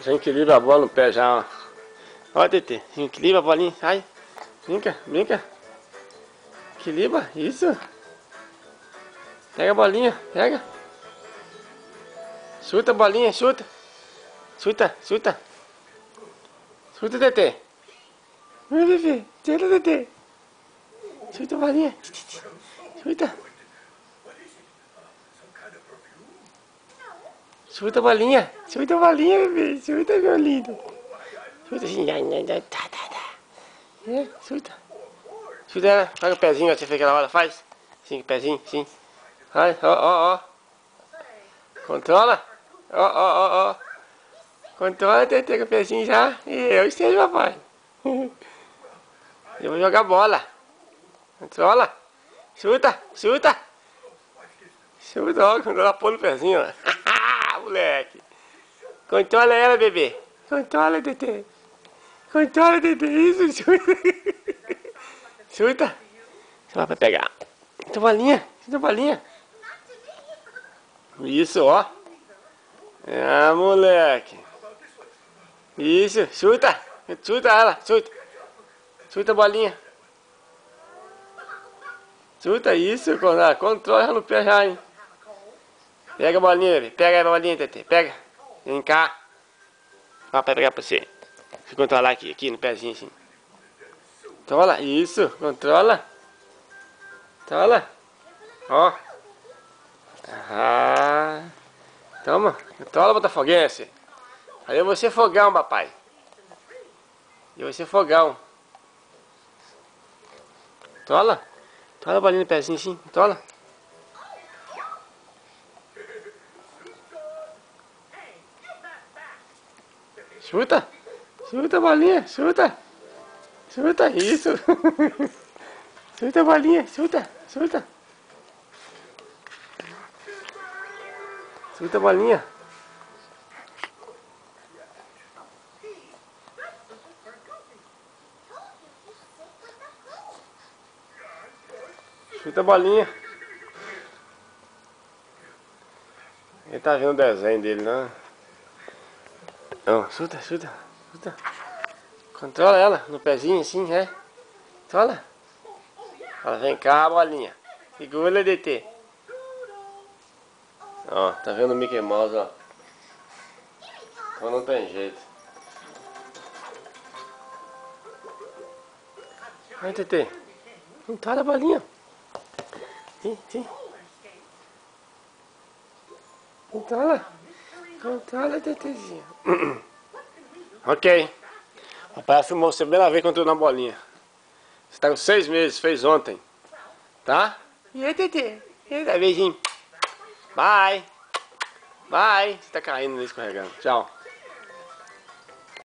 Já equilibra a bola no pé já, ó. Ó, TT, equilibra a bolinha, sai. Brinca, brinca. Equilibra, isso. Pega a bolinha, pega. Chuta a bolinha, chuta. Chuta, chuta. Chuta, TT. Vai, bebê, chuta, TT. Chuta a bolinha. Chuta. Chuta a bolinha. Chuta a bolinha, bebê. Chuta, meu lindo. Chuta assim. Tá, tá, tá. É, chuta. Chuta ela. Pega o pezinho, você fez aquela hora. Faz. Sim, pezinho, sim. Vai, ó, ó, ó. Controla. Ó, ó, ó, ó. Controla, TT, com o pezinho já. E eu sei, papai. Eu vou jogar bola. Controla. Chuta, chuta. Chuta, ó. Controla, pô no pezinho, ó. Moleque. Controla ela, bebê. Controla, TT. Controla, TT. Isso, chuta. Chuta. Você vai pegar. Chuta a bolinha. Chuta a bolinha. Isso, ó. Ah, moleque. Isso, chuta. Chuta ela, chuta. Chuta a bolinha. Chuta isso, controla ela no pé já, hein. Pega a bolinha, bebê. Pega a bolinha, TT. Pega. Vem cá. Ó, pra pegar pra você. Deixa eu controlar aqui no pezinho, assim. Controla, isso, controla. Controla. Ó. Ah. Toma, controla, botafoguense. Aí eu vou ser fogão, papai. Eu vou ser fogão. Controla. Controla a bolinha no pezinho, assim. Controla. Chuta. Chuta a bolinha, chuta. Chuta, isso. Chuta a bolinha, chuta, chuta. Chuta a bolinha. Chuta a bolinha. Ele tá vendo o desenho dele, não? Não, chuta, chuta, chuta. Controla ela no pezinho assim, é? Controla. Fala, vem cá, bolinha. Segura, DT. Ó, tá vendo o Mickey Mouse, ó. Então não tem jeito. Vai, TT. Controla a bolinha. Sim, sim. Controla. Controla, TTzinha. Ok. Papai filmou você a primeira vez controlando a bolinha. Você tá com 6 meses, fez ontem. Tá? E aí, TT? E aí, beijinho. Bye. Bye. Você tá caindo, escorregando. Tchau.